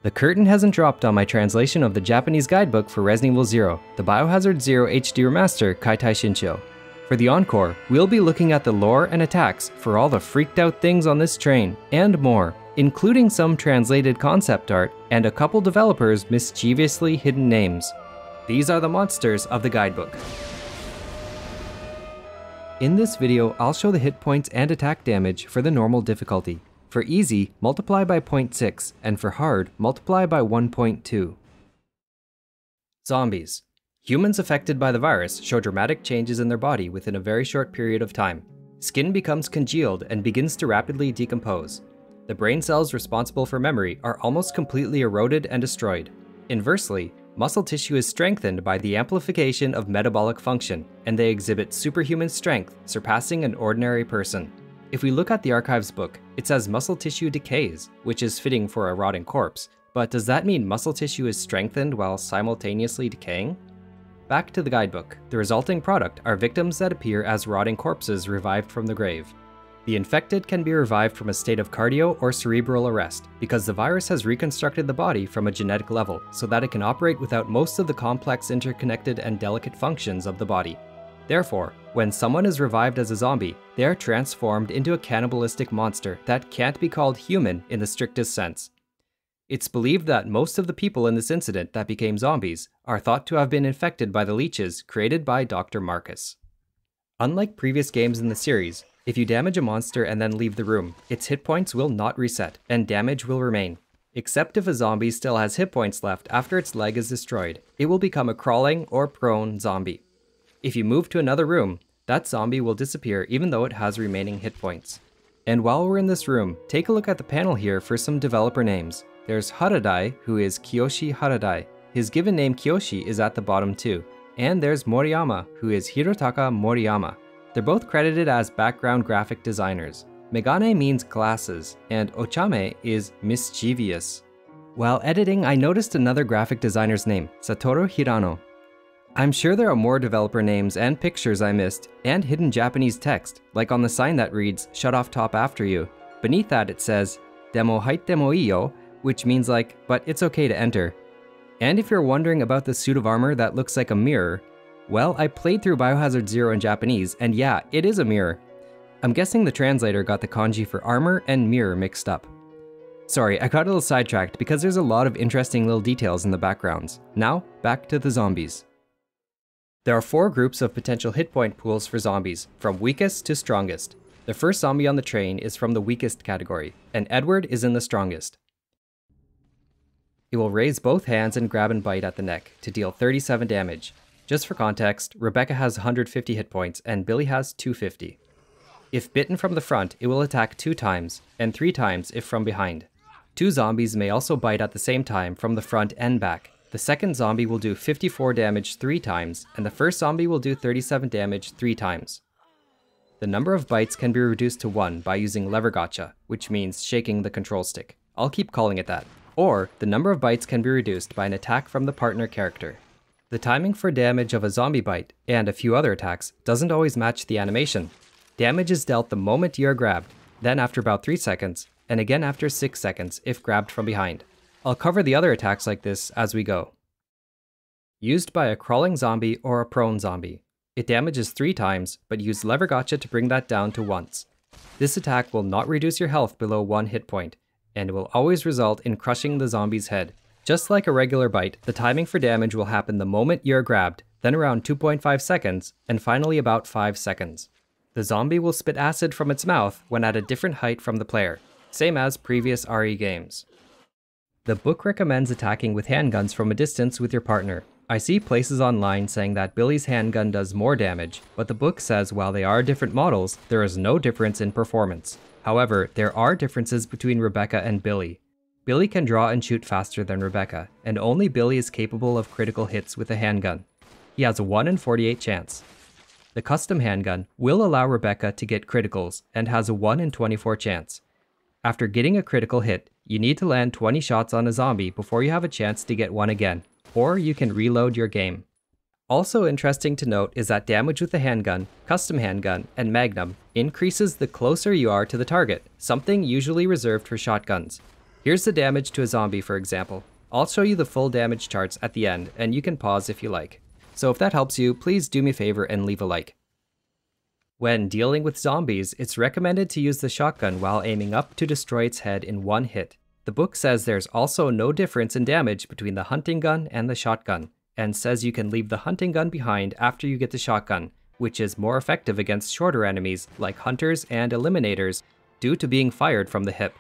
The curtain hasn't dropped on my translation of the Japanese guidebook for Resident Evil 0, the Biohazard 0 HD Remaster Kaitai Shinsho. For the encore, we'll be looking at the lore and attacks for all the freaked out things on this train, and more, including some translated concept art and a couple developers' mischievously hidden names. These are the monsters of the guidebook. In this video, I'll show the hit points and attack damage for the normal difficulty. For easy, multiply by 0.6, and for hard, multiply by 1.2. Zombies. Humans affected by the virus show dramatic changes in their body within a very short period of time. Skin becomes congealed and begins to rapidly decompose. The brain cells responsible for memory are almost completely eroded and destroyed. Inversely, muscle tissue is strengthened by the amplification of metabolic function, and they exhibit superhuman strength, surpassing an ordinary person. If we look at the archives book, it says muscle tissue decays, which is fitting for a rotting corpse, but does that mean muscle tissue is strengthened while simultaneously decaying? Back to the guidebook. The resulting product are victims that appear as rotting corpses revived from the grave. The infected can be revived from a state of cardio or cerebral arrest, because the virus has reconstructed the body from a genetic level so that it can operate without most of the complex, interconnected, and delicate functions of the body. Therefore, when someone is revived as a zombie, they are transformed into a cannibalistic monster that can't be called human in the strictest sense. It's believed that most of the people in this incident that became zombies are thought to have been infected by the leeches created by Dr. Marcus. Unlike previous games in the series, if you damage a monster and then leave the room, its hit points will not reset, and damage will remain. Except if a zombie still has hit points left after its leg is destroyed, it will become a crawling or prone zombie. If you move to another room, that zombie will disappear even though it has remaining hit points. And while we're in this room, take a look at the panel here for some developer names. There's Haradai, who is Kiyoshi Haradai. His given name Kiyoshi is at the bottom too. And there's Moriyama, who is Hirotaka Moriyama. They're both credited as background graphic designers. Megane means glasses, and Ochame is mischievous. While editing, I noticed another graphic designer's name, Satoru Hirano. I'm sure there are more developer names and pictures I missed, and hidden Japanese text, like on the sign that reads, "Shut off top after you." Beneath that it says, "Demo haite mo iyo," which means like, "But it's okay to enter." And if you're wondering about the suit of armor that looks like a mirror, well, I played through Biohazard 0 in Japanese, and yeah, it is a mirror. I'm guessing the translator got the kanji for armor and mirror mixed up. Sorry, I got a little sidetracked because there's a lot of interesting little details in the backgrounds. Now, back to the zombies. There are 4 groups of potential hit point pools for zombies, from weakest to strongest. The first zombie on the train is from the weakest category, and Edward is in the strongest. It will raise both hands and grab and bite at the neck to deal 37 damage. Just for context, Rebecca has 150 hit points and Billy has 250. If bitten from the front, it will attack 2 times, and 3 times if from behind. 2 zombies may also bite at the same time from the front and back. The second zombie will do 54 damage 3 times, and the first zombie will do 37 damage 3 times. The number of bites can be reduced to 1 by using lever gotcha, which means shaking the control stick. I'll keep calling it that. Or, the number of bites can be reduced by an attack from the partner character. The timing for damage of a zombie bite, and a few other attacks, doesn't always match the animation. Damage is dealt the moment you are grabbed, then after about 3 seconds, and again after 6 seconds if grabbed from behind. I'll cover the other attacks like this as we go. Used by a crawling zombie or a prone zombie. It damages 3 times, but use lever gotcha to bring that down to once. This attack will not reduce your health below 1 hit point, and will always result in crushing the zombie's head. Just like a regular bite, the timing for damage will happen the moment you're grabbed, then around 2.5 seconds, and finally about 5 seconds. The zombie will spit acid from its mouth when at a different height from the player, same as previous RE games. The book recommends attacking with handguns from a distance with your partner. I see places online saying that Billy's handgun does more damage, but the book says while they are different models, there is no difference in performance. However, there are differences between Rebecca and Billy. Billy can draw and shoot faster than Rebecca, and only Billy is capable of critical hits with a handgun. He has a 1 in 48 chance. The custom handgun will allow Rebecca to get criticals and has a 1 in 24 chance. After getting a critical hit, you need to land 20 shots on a zombie before you have a chance to get one again, or you can reload your game. Also interesting to note is that damage with the handgun, custom handgun, and magnum increases the closer you are to the target, something usually reserved for shotguns. Here's the damage to a zombie, for example. I'll show you the full damage charts at the end, and you can pause if you like. So if that helps you, please do me a favor and leave a like. When dealing with zombies, it's recommended to use the shotgun while aiming up to destroy its head in one hit. The book says there's also no difference in damage between the hunting gun and the shotgun, and says you can leave the hunting gun behind after you get the shotgun, which is more effective against shorter enemies like hunters and eliminators due to being fired from the hip.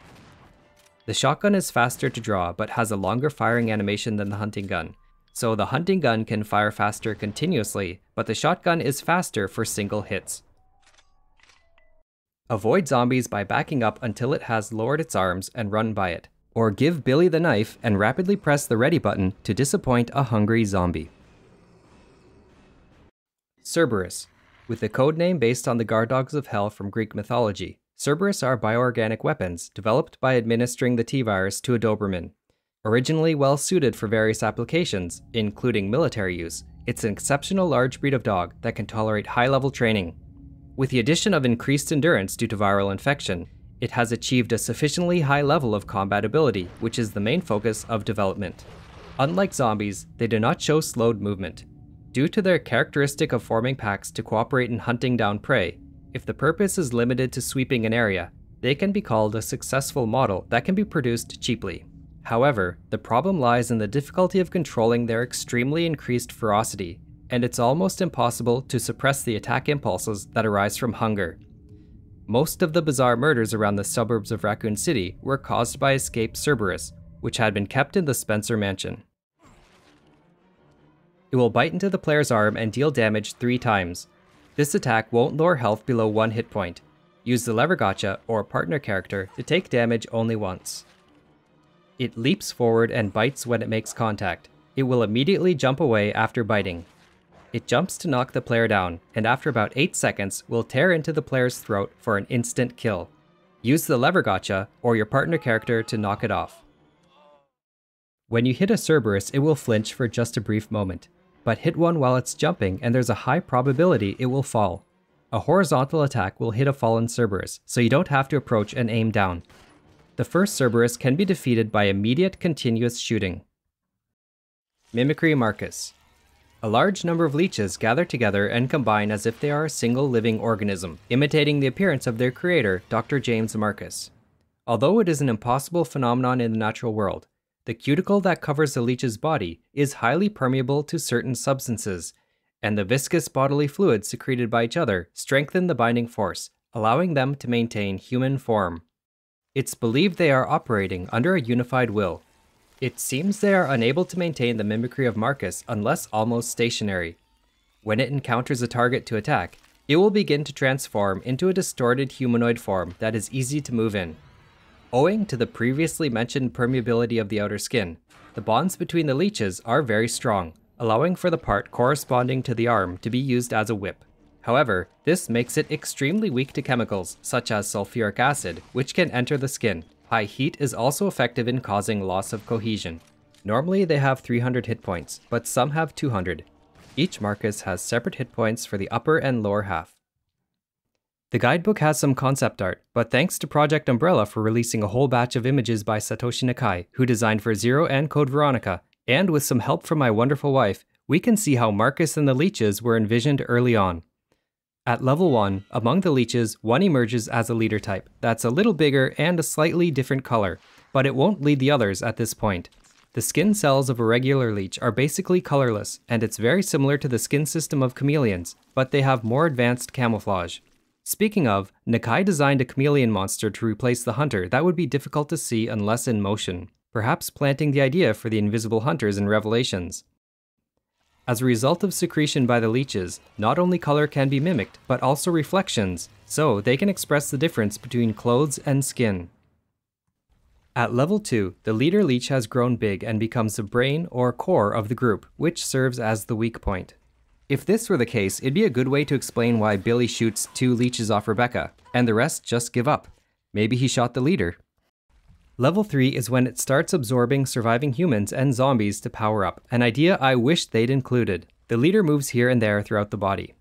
The shotgun is faster to draw but has a longer firing animation than the hunting gun, so the hunting gun can fire faster continuously, but the shotgun is faster for single hits. Avoid zombies by backing up until it has lowered its arms and run by it, or give Billy the knife and rapidly press the ready button to disappoint a hungry zombie. Cerberus. With a codename based on the guard dogs of hell from Greek mythology, Cerberus are bioorganic weapons developed by administering the T-virus to a Doberman. Originally well suited for various applications, including military use, it's an exceptional large breed of dog that can tolerate high-level training. With the addition of increased endurance due to viral infection, it has achieved a sufficiently high level of combat ability, which is the main focus of development. Unlike zombies, they do not show slowed movement. Due to their characteristic of forming packs to cooperate in hunting down prey, if the purpose is limited to sweeping an area, they can be called a successful model that can be produced cheaply. However, the problem lies in the difficulty of controlling their extremely increased ferocity, and it's almost impossible to suppress the attack impulses that arise from hunger. Most of the bizarre murders around the suburbs of Raccoon City were caused by escaped Cerberus, which had been kept in the Spencer mansion. It will bite into the player's arm and deal damage 3 times. This attack won't lower health below 1 hit point. Use the lever gotcha or partner character to take damage only once. It leaps forward and bites when it makes contact. It will immediately jump away after biting. It jumps to knock the player down, and after about 8 seconds will tear into the player's throat for an instant kill. Use the lever gotcha or your partner character to knock it off. When you hit a Cerberus, it will flinch for just a brief moment, but hit one while it's jumping and there's a high probability it will fall. A horizontal attack will hit a fallen Cerberus, so you don't have to approach and aim down. The first Cerberus can be defeated by immediate continuous shooting. Mimicry Marcus. A large number of leeches gather together and combine as if they are a single living organism, imitating the appearance of their creator, Dr. James Marcus. Although it is an impossible phenomenon in the natural world, the cuticle that covers the leech's body is highly permeable to certain substances, and the viscous bodily fluids secreted by each other strengthen the binding force, allowing them to maintain human form. It's believed they are operating under a unified will. It seems they are unable to maintain the mimicry of Marcus unless almost stationary. When it encounters a target to attack, it will begin to transform into a distorted humanoid form that is easy to move in. Owing to the previously mentioned permeability of the outer skin, the bonds between the leeches are very strong, allowing for the part corresponding to the arm to be used as a whip. However, this makes it extremely weak to chemicals such as sulfuric acid, which can enter the skin. High heat is also effective in causing loss of cohesion. Normally they have 300 hit points, but some have 200. Each Marcus has separate hit points for the upper and lower half. The guidebook has some concept art, but thanks to Project Umbrella for releasing a whole batch of images by Satoshi Nakai, who designed for Zero and Code Veronica, and with some help from my wonderful wife, we can see how Marcus and the leeches were envisioned early on. At level 1, among the leeches, one emerges as a leader type that's a little bigger and a slightly different color, but it won't lead the others at this point. The skin cells of a regular leech are basically colorless, and it's very similar to the skin system of chameleons, but they have more advanced camouflage. Speaking of, Nakai designed a chameleon monster to replace the hunter that would be difficult to see unless in motion, perhaps planting the idea for the invisible hunters in Revelations. As a result of secretion by the leeches, not only color can be mimicked, but also reflections, so they can express the difference between clothes and skin. At level 2, the leader leech has grown big and becomes the brain or core of the group, which serves as the weak point. If this were the case, it'd be a good way to explain why Billy shoots 2 leeches off Rebecca, and the rest just give up. Maybe he shot the leader. Level 3 is when it starts absorbing surviving humans and zombies to power up, an idea I wish they'd included. The leader moves here and there throughout the body.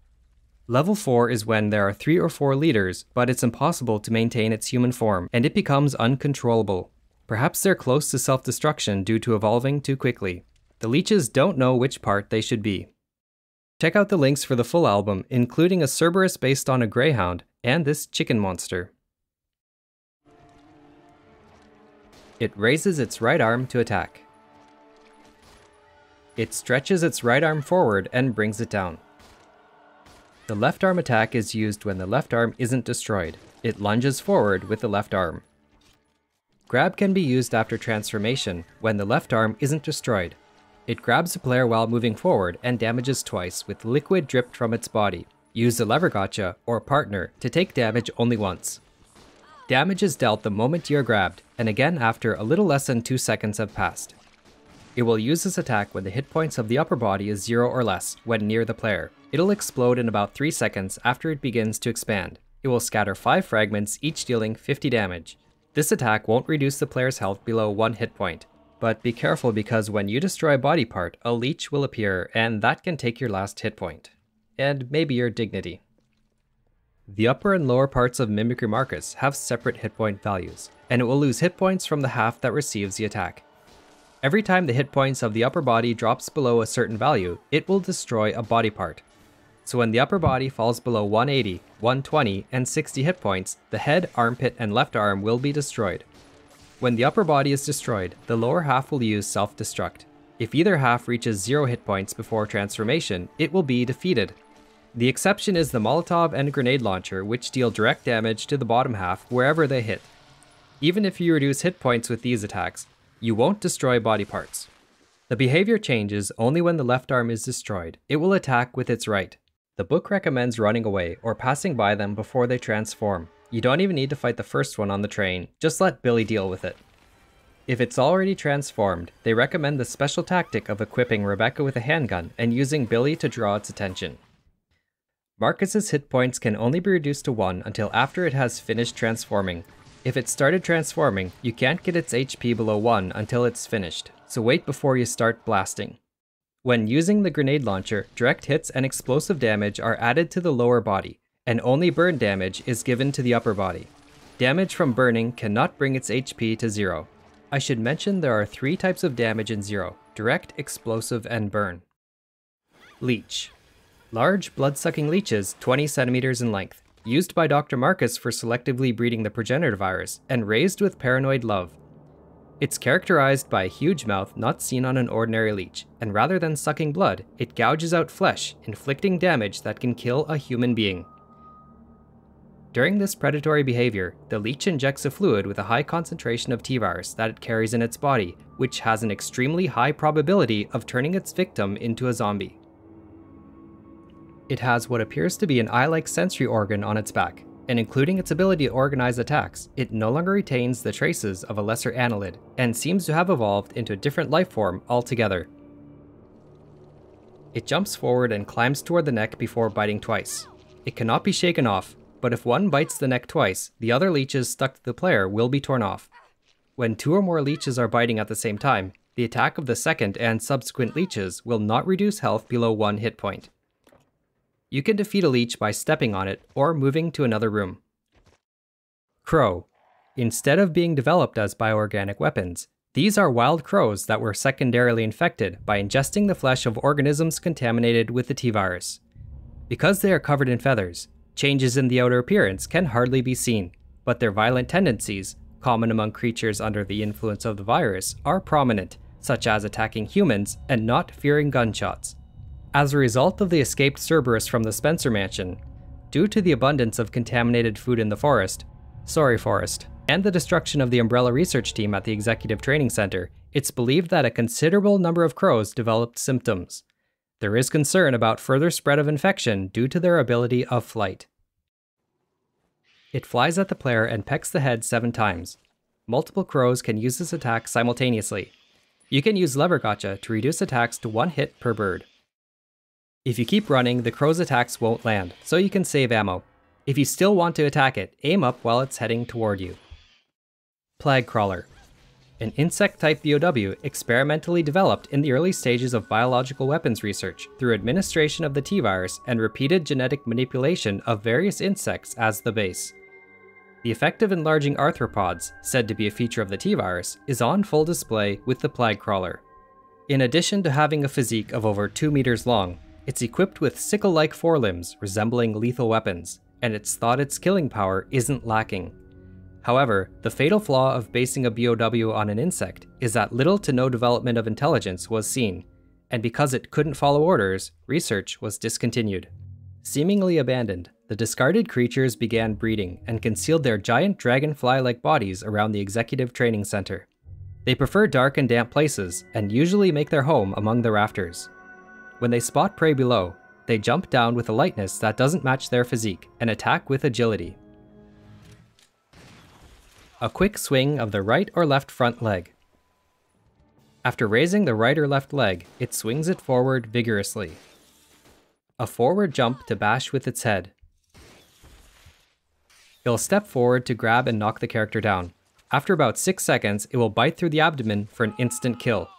Level 4 is when there are 3 or 4 leaders, but it's impossible to maintain its human form, and it becomes uncontrollable. Perhaps they're close to self-destruction due to evolving too quickly. The leeches don't know which part they should be. Check out the links for the full album, including a Cerberus based on a greyhound, and this chicken monster. It raises its right arm to attack. It stretches its right arm forward and brings it down. The left arm attack is used when the left arm isn't destroyed. It lunges forward with the left arm. Grab can be used after transformation when the left arm isn't destroyed. It grabs a player while moving forward and damages twice with liquid dripped from its body. Use a lever gotcha or partner to take damage only once. Damage is dealt the moment you're grabbed, and again after a little less than 2 seconds have passed. It will use this attack when the hit points of the upper body is 0 or less when near the player. It'll explode in about 3 seconds after it begins to expand. It will scatter 5 fragments, each dealing 50 damage. This attack won't reduce the player's health below 1 hit point. But be careful because when you destroy a body part, a leech will appear and that can take your last hit point. And maybe your dignity. The upper and lower parts of Mimicry Marcus have separate hit point values, and it will lose hit points from the half that receives the attack. Every time the hit points of the upper body drops below a certain value, it will destroy a body part. So when the upper body falls below 180, 120, and 60 hit points, the head, armpit, and left arm will be destroyed. When the upper body is destroyed, the lower half will use self-destruct. If either half reaches 0 hit points before transformation, it will be defeated. The exception is the Molotov and Grenade Launcher, which deal direct damage to the bottom half wherever they hit. Even if you reduce hit points with these attacks, you won't destroy body parts. The behavior changes only when the left arm is destroyed. It will attack with its right. The book recommends running away or passing by them before they transform. You don't even need to fight the first one on the train, just let Billy deal with it. If it's already transformed, they recommend the special tactic of equipping Rebecca with a handgun and using Billy to draw its attention. Marcus's hit points can only be reduced to 1 until after it has finished transforming. If it started transforming, you can't get its HP below 1 until it's finished, so wait before you start blasting. When using the grenade launcher, direct hits and explosive damage are added to the lower body, and only burn damage is given to the upper body. Damage from burning cannot bring its HP to 0. I should mention there are 3 types of damage in Zero: direct, explosive, and burn. Leech. Large, blood-sucking leeches 20 centimeters in length, used by Dr. Marcus for selectively breeding the progenitor virus, and raised with paranoid love. It's characterized by a huge mouth not seen on an ordinary leech, and rather than sucking blood, it gouges out flesh, inflicting damage that can kill a human being. During this predatory behavior, the leech injects a fluid with a high concentration of T-virus that it carries in its body, which has an extremely high probability of turning its victim into a zombie. It has what appears to be an eye-like sensory organ on its back, and including its ability to organize attacks, it no longer retains the traces of a lesser annelid, and seems to have evolved into a different life form altogether. It jumps forward and climbs toward the neck before biting twice. It cannot be shaken off, but if one bites the neck twice, the other leeches stuck to the player will be torn off. When 2 or more leeches are biting at the same time, the attack of the second and subsequent leeches will not reduce health below 1 hit point. You can defeat a leech by stepping on it or moving to another room. Crow. Instead of being developed as bioorganic weapons, these are wild crows that were secondarily infected by ingesting the flesh of organisms contaminated with the T-virus. Because they are covered in feathers, changes in the outer appearance can hardly be seen, but their violent tendencies, common among creatures under the influence of the virus, are prominent, such as attacking humans and not fearing gunshots. As a result of the escaped Cerberus from the Spencer Mansion, due to the abundance of contaminated food in the forest, and the destruction of the Umbrella research team at the Executive Training Center, it's believed that a considerable number of crows developed symptoms. There is concern about further spread of infection due to their ability of flight. It flies at the player and pecks the head 7 times. Multiple crows can use this attack simultaneously. You can use lever gotcha to reduce attacks to 1 hit per bird. If you keep running, the crow's attacks won't land, so you can save ammo. If you still want to attack it, aim up while it's heading toward you. Plague Crawler. An insect-type BOW experimentally developed in the early stages of biological weapons research through administration of the T-virus and repeated genetic manipulation of various insects as the base. The effect of enlarging arthropods, said to be a feature of the T-virus, is on full display with the Plague Crawler. In addition to having a physique of over 2 meters long, it's equipped with sickle-like forelimbs resembling lethal weapons, and it's thought its killing power isn't lacking. However, the fatal flaw of basing a BOW on an insect is that little to no development of intelligence was seen, and because it couldn't follow orders, research was discontinued. Seemingly abandoned, the discarded creatures began breeding and concealed their giant dragonfly-like bodies around the Executive Training Center. They prefer dark and damp places, and usually make their home among the rafters. When they spot prey below, they jump down with a lightness that doesn't match their physique and attack with agility. A quick swing of the right or left front leg. After raising the right or left leg, it swings it forward vigorously. A forward jump to bash with its head. It'll step forward to grab and knock the character down. After about 6 seconds, it will bite through the abdomen for an instant kill.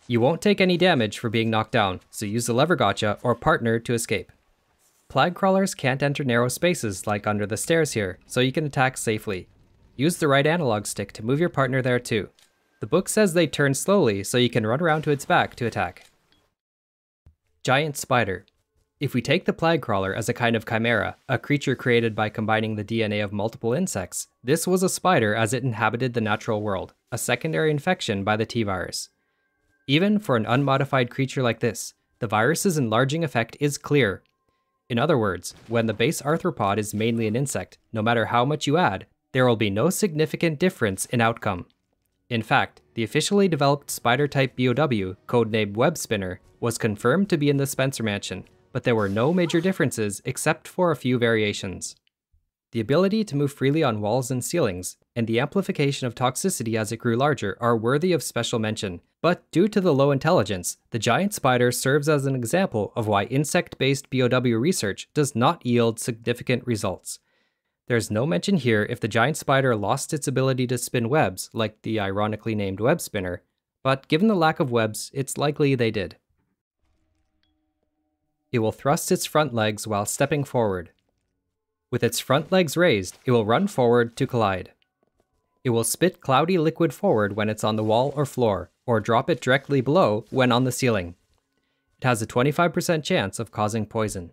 You won't take any damage for being knocked down, so use the lever gotcha or partner to escape. Plague crawlers can't enter narrow spaces like under the stairs here, so you can attack safely. Use the right analog stick to move your partner there too. The book says they turn slowly, so you can run around to its back to attack. Giant Spider. If we take the Plague Crawler as a kind of chimera, a creature created by combining the DNA of multiple insects, this was a spider as it inhabited the natural world, a secondary infection by the T-virus. Even for an unmodified creature like this, the virus's enlarging effect is clear. In other words, when the base arthropod is mainly an insect, no matter how much you add, there will be no significant difference in outcome. In fact, the officially developed spider-type BOW, codenamed Web Spinner, was confirmed to be in the Spencer Mansion, but there were no major differences except for a few variations. The ability to move freely on walls and ceilings, and the amplification of toxicity as it grew larger are worthy of special mention, but due to the low intelligence, the giant spider serves as an example of why insect-based BOW research does not yield significant results. There's no mention here if the giant spider lost its ability to spin webs, like the ironically named Web Spinner, but given the lack of webs, it's likely they did. It will thrust its front legs while stepping forward. With its front legs raised, it will run forward to collide. It will spit cloudy liquid forward when it's on the wall or floor, or drop it directly below when on the ceiling. It has a 25% chance of causing poison.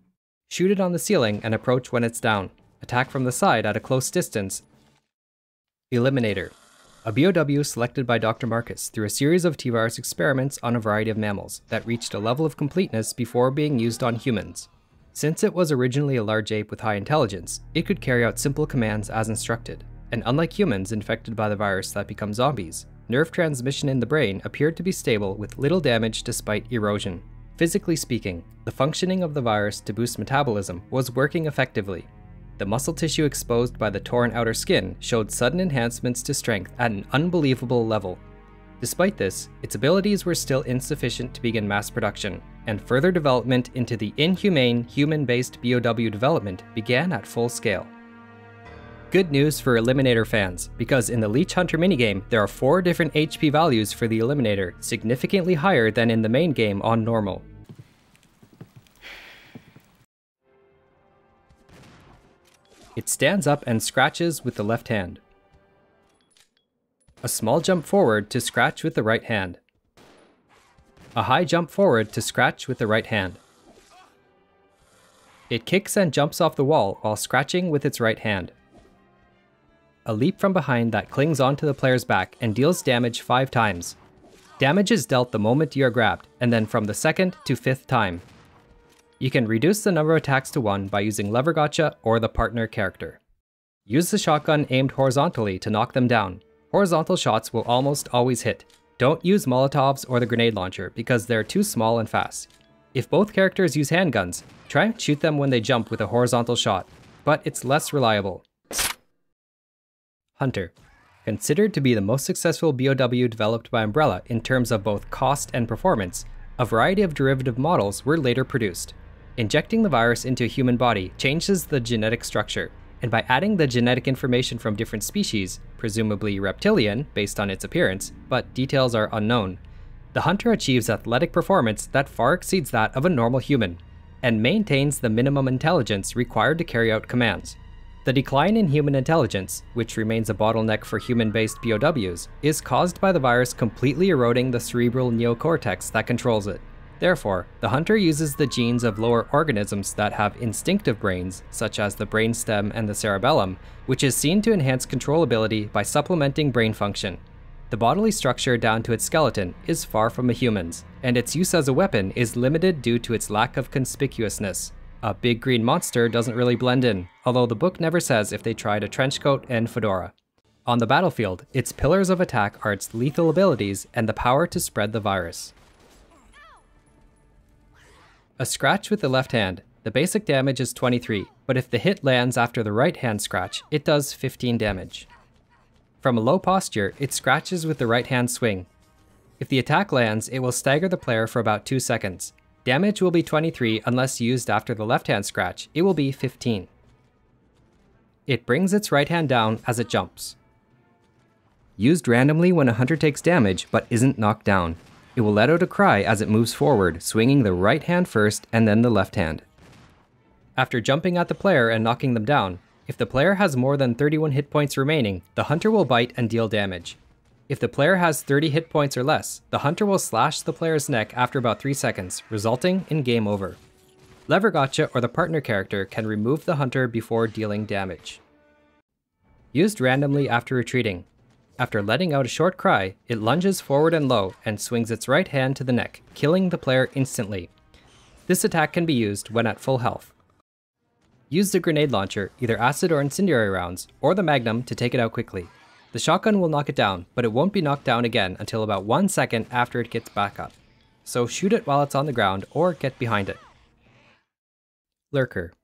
Shoot it on the ceiling and approach when it's down. Attack from the side at a close distance. Eliminator. A BOW selected by Dr. Marcus through a series of T-virus experiments on a variety of mammals that reached a level of completeness before being used on humans. Since it was originally a large ape with high intelligence, it could carry out simple commands as instructed, and unlike humans infected by the virus that become zombies, nerve transmission in the brain appeared to be stable with little damage despite erosion. Physically speaking, the functioning of the virus to boost metabolism was working effectively. The muscle tissue exposed by the torn outer skin showed sudden enhancements to strength at an unbelievable level. Despite this, its abilities were still insufficient to begin mass production, and further development into the inhumane, human-based BOW development began at full scale. Good news for Eliminator fans, because in the Leech Hunter minigame, there are 4 different HP values for the Eliminator, significantly higher than in the main game on normal. It stands up and scratches with the left hand. A small jump forward to scratch with the right hand. A high jump forward to scratch with the right hand. It kicks and jumps off the wall while scratching with its right hand. A leap from behind that clings onto the player's back and deals damage 5 times. Damage is dealt the moment you are grabbed, and then from the 2nd to 5th time. You can reduce the number of attacks to 1 by using lever gotcha or the partner character. Use the shotgun aimed horizontally to knock them down. Horizontal shots will almost always hit. Don't use Molotovs or the grenade launcher because they're too small and fast. If both characters use handguns, try and shoot them when they jump with a horizontal shot, but it's less reliable. Hunter. Considered to be the most successful BOW developed by Umbrella in terms of both cost and performance, a variety of derivative models were later produced. Injecting the virus into a human body changes the genetic structure, and by adding the genetic information from different species, presumably reptilian based on its appearance, but details are unknown, the hunter achieves athletic performance that far exceeds that of a normal human, and maintains the minimum intelligence required to carry out commands. The decline in human intelligence, which remains a bottleneck for human-based POWs, is caused by the virus completely eroding the cerebral neocortex that controls it. Therefore, the hunter uses the genes of lower organisms that have instinctive brains, such as the brainstem and the cerebellum, which is seen to enhance controllability by supplementing brain function. The bodily structure down to its skeleton is far from a human's, and its use as a weapon is limited due to its lack of conspicuousness. A big green monster doesn't really blend in, although the book never says if they tried a trenchcoat and fedora. On the battlefield, its pillars of attack are its lethal abilities and the power to spread the virus. A scratch with the left hand. The basic damage is 23, but if the hit lands after the right hand scratch, it does 15 damage. From a low posture, it scratches with the right hand swing. If the attack lands, it will stagger the player for about 2 seconds. Damage will be 23 unless used after the left hand scratch, it will be 15. It brings its right hand down as it jumps. Used randomly when a hunter takes damage but isn't knocked down. It will let out a cry as it moves forward, swinging the right hand first and then the left hand. After jumping at the player and knocking them down, if the player has more than 31 hit points remaining, the hunter will bite and deal damage. If the player has 30 hit points or less, the hunter will slash the player's neck after about 3 seconds, resulting in game over. Lever Gotcha or the partner character can remove the hunter before dealing damage. Used randomly after retreating. After letting out a short cry, it lunges forward and low and swings its right hand to the neck, killing the player instantly. This attack can be used when at full health. Use the grenade launcher, either acid or incendiary rounds, or the magnum to take it out quickly. The shotgun will knock it down, but it won't be knocked down again until about 1 second after it gets back up. So shoot it while it's on the ground or get behind it. Lurker.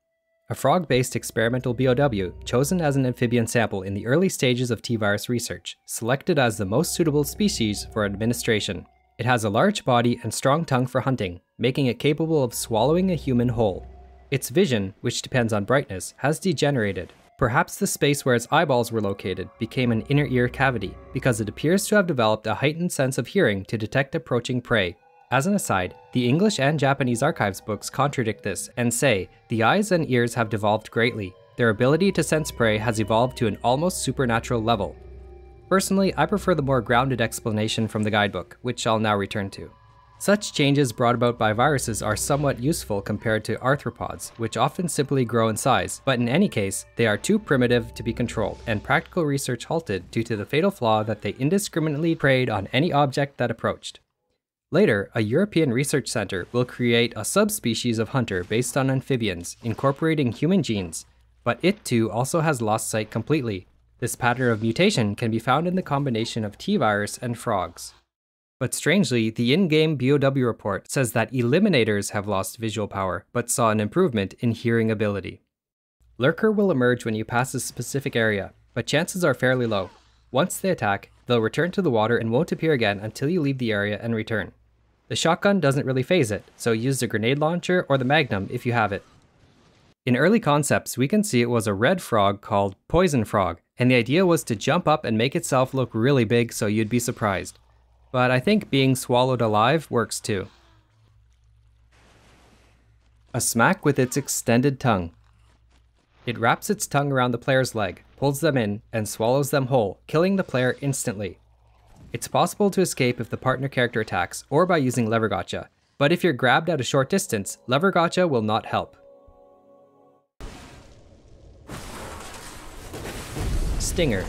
A frog-based experimental BOW chosen as an amphibian sample in the early stages of T-virus research, selected as the most suitable species for administration. It has a large body and strong tongue for hunting, making it capable of swallowing a human whole. Its vision, which depends on brightness, has degenerated. Perhaps the space where its eyeballs were located became an inner ear cavity, because it appears to have developed a heightened sense of hearing to detect approaching prey. As an aside, the English and Japanese archives books contradict this and say the eyes and ears have devolved greatly. Their ability to sense prey has evolved to an almost supernatural level. Personally, I prefer the more grounded explanation from the guidebook, which I'll now return to. Such changes brought about by viruses are somewhat useful compared to arthropods, which often simply grow in size, but in any case, they are too primitive to be controlled, and practical research halted due to the fatal flaw that they indiscriminately preyed on any object that approached. Later, a European research center will create a subspecies of hunter based on amphibians, incorporating human genes, but it too also has lost sight completely. This pattern of mutation can be found in the combination of T-virus and frogs. But strangely, the in-game BOW report says that Eliminators have lost visual power, but saw an improvement in hearing ability. Lurker will emerge when you pass a specific area, but chances are fairly low. Once they attack, they'll return to the water and won't appear again until you leave the area and return. The shotgun doesn't really phase it, so use the grenade launcher or the magnum if you have it. In early concepts, we can see it was a red frog called Poison Frog, and the idea was to jump up and make itself look really big so you'd be surprised. But I think being swallowed alive works too. A smack with its extended tongue. It wraps its tongue around the player's leg, pulls them in, and swallows them whole, killing the player instantly. It's possible to escape if the partner character attacks, or by using Lever Gotcha, but if you're grabbed at a short distance, Lever Gotcha will not help. Stinger.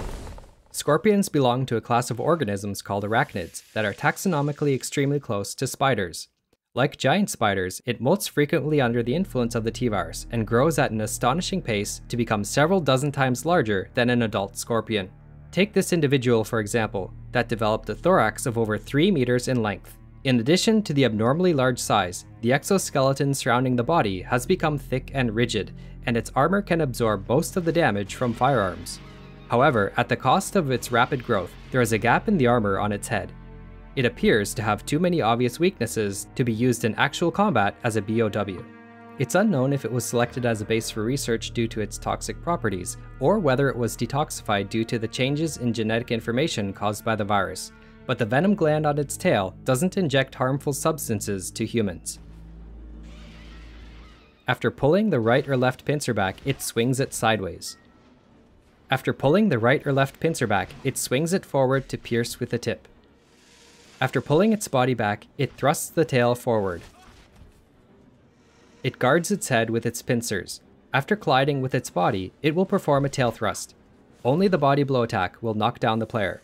Scorpions belong to a class of organisms called arachnids that are taxonomically extremely close to spiders. Like giant spiders, it molts frequently under the influence of the T-virus and grows at an astonishing pace to become several dozen times larger than an adult scorpion. Take this individual, for example, that developed a thorax of over 3 meters in length. In addition to the abnormally large size, the exoskeleton surrounding the body has become thick and rigid, and its armor can absorb most of the damage from firearms. However, at the cost of its rapid growth, there is a gap in the armor on its head. It appears to have too many obvious weaknesses to be used in actual combat as a BOW. It's unknown if it was selected as a base for research due to its toxic properties, or whether it was detoxified due to the changes in genetic information caused by the virus, but the venom gland on its tail doesn't inject harmful substances to humans. After pulling the right or left pincer back, it swings it sideways. After pulling the right or left pincer back, it swings it forward to pierce with the tip. After pulling its body back, it thrusts the tail forward. It guards its head with its pincers. After colliding with its body, it will perform a tail thrust. Only the body blow attack will knock down the player.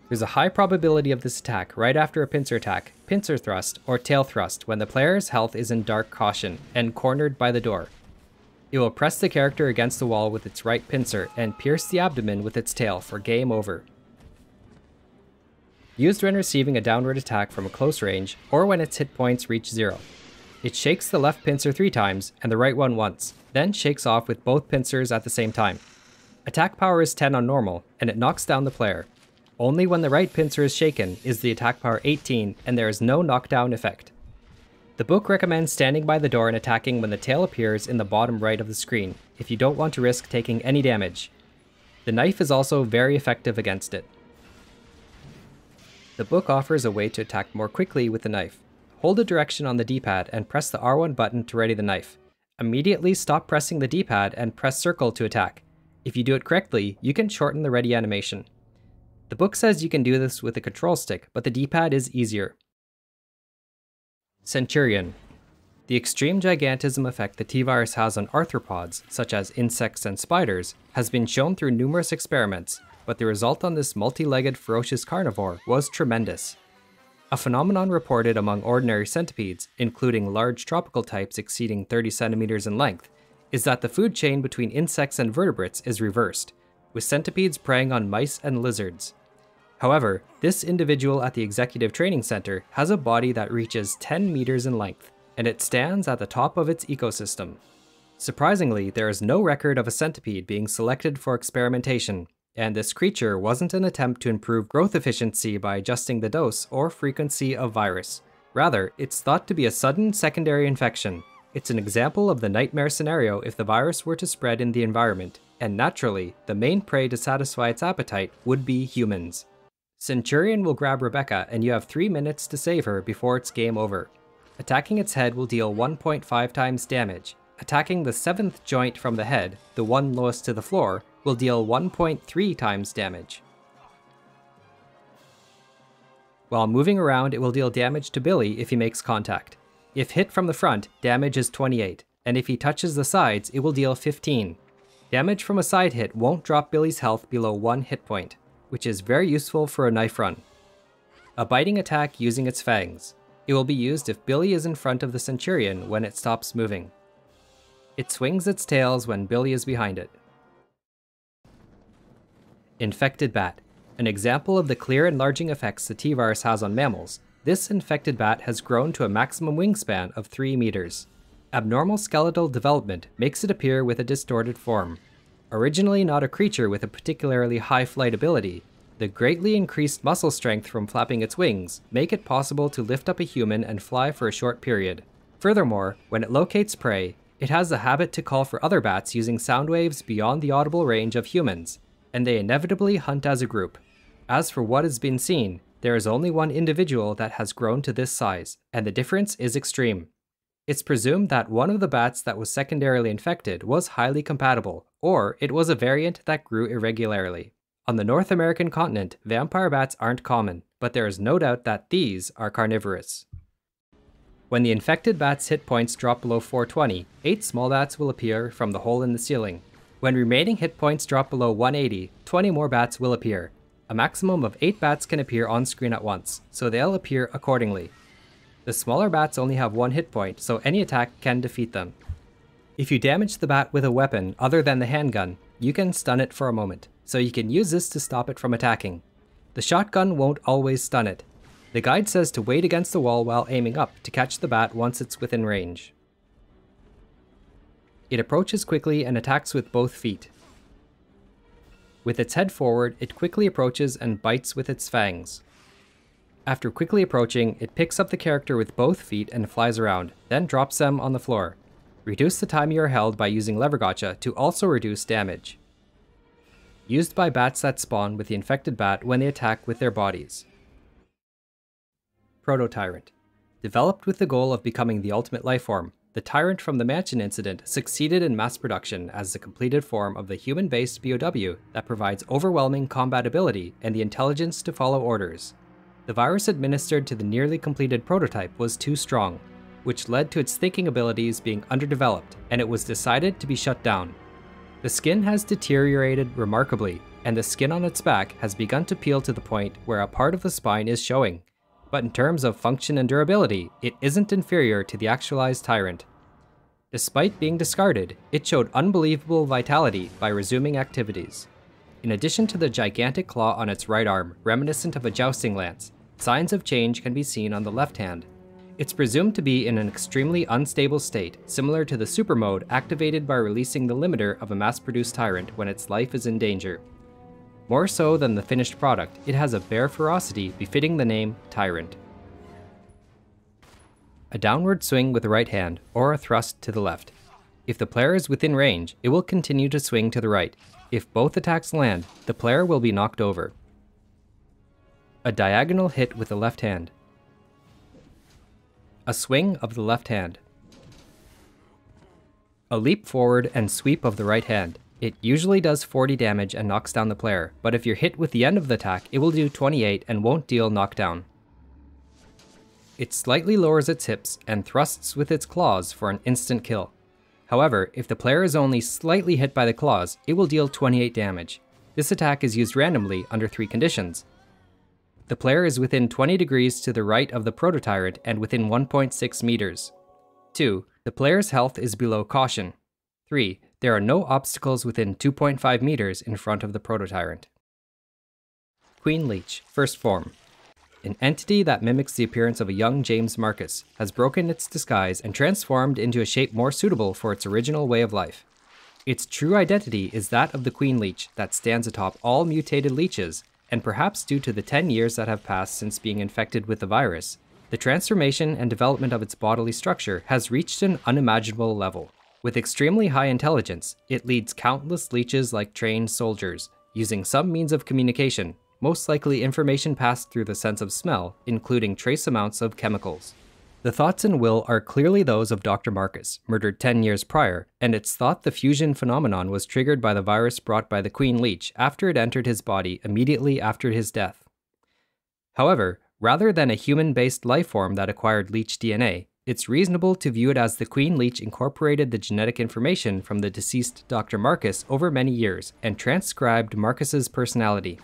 There's a high probability of this attack right after a pincer attack, pincer thrust, or tail thrust when the player's health is in dark caution and cornered by the door. It will press the character against the wall with its right pincer and pierce the abdomen with its tail for game over. Used when receiving a downward attack from a close range or when its hit points reach 0. It shakes the left pincer 3 times and the right one once, then shakes off with both pincers at the same time. Attack power is 10 on normal, and it knocks down the player. Only when the right pincer is shaken is the attack power 18, and there is no knockdown effect. The book recommends standing by the door and attacking when the tail appears in the bottom right of the screen, if you don't want to risk taking any damage. The knife is also very effective against it. The book offers a way to attack more quickly with the knife. Hold a direction on the D-pad and press the R1 button to ready the knife. Immediately stop pressing the D-pad and press circle to attack. If you do it correctly, you can shorten the ready animation. The book says you can do this with a control stick, but the D-pad is easier. Centurion. The extreme gigantism effect the T-virus has on arthropods, such as insects and spiders, has been shown through numerous experiments, but the result on this multi-legged ferocious carnivore was tremendous. A phenomenon reported among ordinary centipedes, including large tropical types exceeding 30 centimeters in length, is that the food chain between insects and vertebrates is reversed, with centipedes preying on mice and lizards. However, this individual at the Executive Training Center has a body that reaches 10 meters in length, and it stands at the top of its ecosystem. Surprisingly, there is no record of a centipede being selected for experimentation, and this creature wasn't an attempt to improve growth efficiency by adjusting the dose or frequency of virus. Rather, it's thought to be a sudden secondary infection. It's an example of the nightmare scenario if the virus were to spread in the environment, and naturally, the main prey to satisfy its appetite would be humans. Centurion will grab Rebecca, and you have 3 minutes to save her before it's game over. Attacking its head will deal 1.5 times damage. Attacking the 7th joint from the head, the one lowest to the floor, will deal 1.3 times damage. While moving around, it will deal damage to Billy if he makes contact. If hit from the front, damage is 28, and if he touches the sides, it will deal 15. Damage from a side hit won't drop Billy's health below 1 hit point, which is very useful for a knife run. A biting attack using its fangs. It will be used if Billy is in front of the Centurion when it stops moving. It swings its tails when Billy is behind it. Infected Bat. An example of the clear enlarging effects the T-virus has on mammals, this infected bat has grown to a maximum wingspan of 3 meters. Abnormal skeletal development makes it appear with a distorted form. Originally not a creature with a particularly high flight ability, the greatly increased muscle strength from flapping its wings make it possible to lift up a human and fly for a short period. Furthermore, when it locates prey, it has the habit to call for other bats using sound waves beyond the audible range of humans, and they inevitably hunt as a group. As for what has been seen, there is only one individual that has grown to this size, and the difference is extreme. It's presumed that one of the bats that was secondarily infected was highly compatible, or it was a variant that grew irregularly. On the North American continent, vampire bats aren't common, but there is no doubt that these are carnivorous. When the infected bat's hit points drop below 420, 8 small bats will appear from the hole in the ceiling. When remaining hit points drop below 180, 20 more bats will appear. A maximum of 8 bats can appear on screen at once, so they'll appear accordingly. The smaller bats only have 1 hit point, so any attack can defeat them. If you damage the bat with a weapon other than the handgun, you can stun it for a moment, so you can use this to stop it from attacking. The shotgun won't always stun it. The guide says to wait against the wall while aiming up to catch the bat once it's within range. It approaches quickly and attacks with both feet. With its head forward, it quickly approaches and bites with its fangs. After quickly approaching, it picks up the character with both feet and flies around, then drops them on the floor. Reduce the time you are held by using lever gotcha to also reduce damage. Used by bats that spawn with the infected bat when they attack with their bodies. Proto Tyrant. Developed with the goal of becoming the ultimate lifeform, The Tyrant from the Mansion incident succeeded in mass production as the completed form of the human-based BOW that provides overwhelming combat ability and the intelligence to follow orders. The virus administered to the nearly completed prototype was too strong, which led to its thinking abilities being underdeveloped, and it was decided to be shut down. The skin has deteriorated remarkably, and the skin on its back has begun to peel to the point where a part of the spine is showing. But in terms of function and durability, it isn't inferior to the actualized Tyrant. Despite being discarded, it showed unbelievable vitality by resuming activities. In addition to the gigantic claw on its right arm, reminiscent of a jousting lance, signs of change can be seen on the left hand. It's presumed to be in an extremely unstable state, similar to the super mode activated by releasing the limiter of a mass-produced Tyrant when its life is in danger. More so than the finished product, it has a bare ferocity befitting the name Tyrant. A downward swing with the right hand, or a thrust to the left. If the player is within range, it will continue to swing to the right. If both attacks land, the player will be knocked over. A diagonal hit with the left hand. A swing of the left hand. A leap forward and sweep of the right hand. It usually does 40 damage and knocks down the player, but if you're hit with the end of the attack, it will do 28 and won't deal knockdown. It slightly lowers its hips and thrusts with its claws for an instant kill. However, if the player is only slightly hit by the claws, it will deal 28 damage. This attack is used randomly under 3 conditions. The player is within 20 degrees to the right of the Proto Tyrant and within 1.6 meters. 2. The player's health is below caution. 3. There are no obstacles within 2.5 meters in front of the Proto Tyrant. Queen Leech, first form. An entity that mimics the appearance of a young James Marcus, has broken its disguise and transformed into a shape more suitable for its original way of life. Its true identity is that of the Queen Leech that stands atop all mutated leeches, and perhaps due to the 10 years that have passed since being infected with the virus, the transformation and development of its bodily structure has reached an unimaginable level. With extremely high intelligence, it leads countless leeches like trained soldiers, using some means of communication, most likely information passed through the sense of smell, including trace amounts of chemicals. The thoughts and will are clearly those of Dr. Marcus, murdered 10 years prior, and it's thought the fusion phenomenon was triggered by the virus brought by the Queen Leech after it entered his body immediately after his death. However, rather than a human-based life form that acquired Leech DNA, it's reasonable to view it as the Queen Leech incorporated the genetic information from the deceased Dr. Marcus over many years and transcribed Marcus's personality.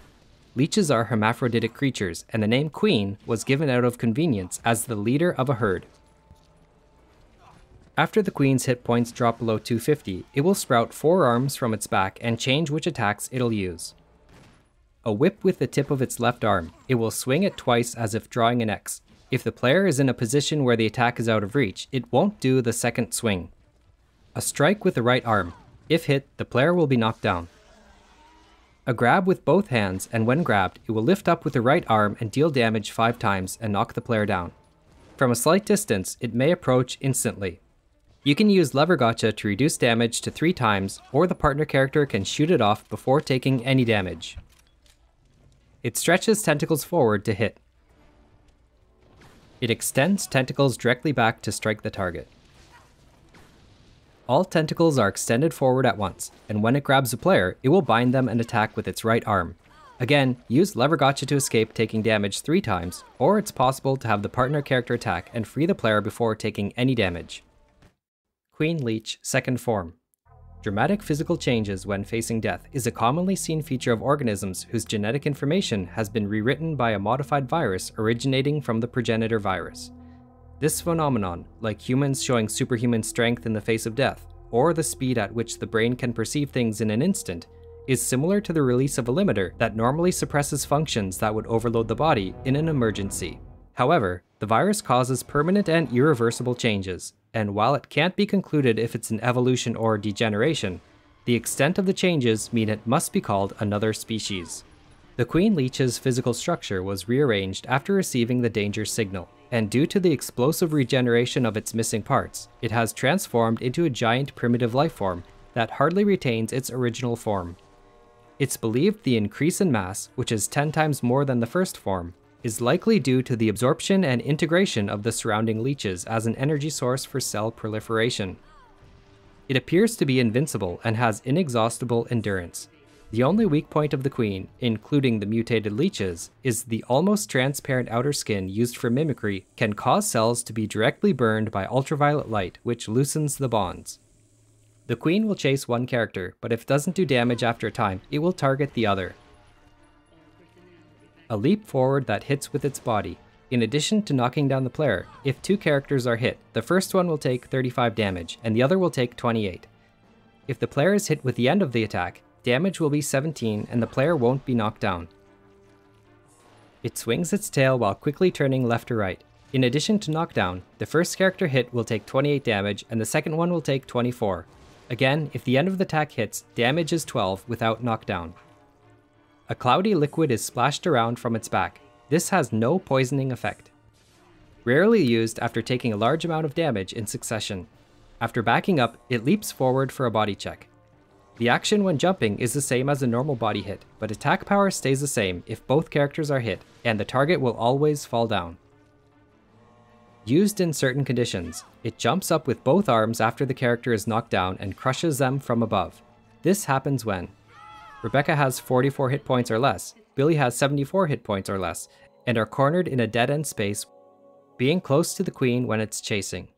Leeches are hermaphroditic creatures, and the name Queen was given out of convenience as the leader of a herd. After the Queen's hit points drop below 250, it will sprout 4 arms from its back and change which attacks it'll use. A whip with the tip of its left arm. It will swing it twice as if drawing an X. If the player is in a position where the attack is out of reach, it won't do the second swing. A strike with the right arm. If hit, the player will be knocked down. A grab with both hands, and when grabbed, it will lift up with the right arm and deal damage 5 times and knock the player down. From a slight distance, it may approach instantly. You can use lever gotcha to reduce damage to 3 times, or the partner character can shoot it off before taking any damage. It stretches tentacles forward to hit. It extends tentacles directly back to strike the target. All tentacles are extended forward at once, and when it grabs a player, it will bind them and attack with its right arm. Again, use lever gotcha to escape taking damage 3 times, or it's possible to have the partner character attack and free the player before taking any damage. Queen Leech, second form. Dramatic physical changes when facing death is a commonly seen feature of organisms whose genetic information has been rewritten by a modified virus originating from the progenitor virus. This phenomenon, like humans showing superhuman strength in the face of death, or the speed at which the brain can perceive things in an instant, is similar to the release of a limiter that normally suppresses functions that would overload the body in an emergency. However, the virus causes permanent and irreversible changes, and while it can't be concluded if it's an evolution or degeneration, the extent of the changes mean it must be called another species. The Queen Leech's physical structure was rearranged after receiving the danger signal, and due to the explosive regeneration of its missing parts, it has transformed into a giant primitive lifeform that hardly retains its original form. It's believed the increase in mass, which is 10 times more than the first form, is likely due to the absorption and integration of the surrounding leeches as an energy source for cell proliferation. It appears to be invincible and has inexhaustible endurance. The only weak point of the queen, including the mutated leeches, is the almost transparent outer skin used for mimicry can cause cells to be directly burned by ultraviolet light, which loosens the bonds. The queen will chase one character, but if it doesn't do damage after a time, it will target the other. A leap forward that hits with its body. In addition to knocking down the player, if two characters are hit, the first one will take 35 damage, and the other will take 28. If the player is hit with the end of the attack, damage will be 17 and the player won't be knocked down. It swings its tail while quickly turning left or right. In addition to knockdown, the first character hit will take 28 damage and the second one will take 24. Again, if the end of the attack hits, damage is 12 without knockdown. A cloudy liquid is splashed around from its back. This has no poisoning effect. Rarely used after taking a large amount of damage in succession. After backing up, it leaps forward for a body check. The action when jumping is the same as a normal body hit, but attack power stays the same if both characters are hit, and the target will always fall down. Used in certain conditions, it jumps up with both arms after the character is knocked down and crushes them from above. This happens when Rebecca has 44 hit points or less, Billy has 74 hit points or less, and are cornered in a dead-end space, being close to the queen when it's chasing.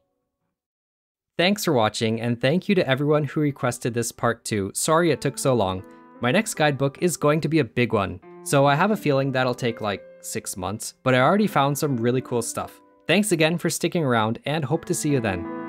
Thanks for watching, and thank you to everyone who requested this part 2. Sorry it took so long. My next guidebook is going to be a big one, so I have a feeling that'll take like 6 months, but I already found some really cool stuff. Thanks again for sticking around, and hope to see you then.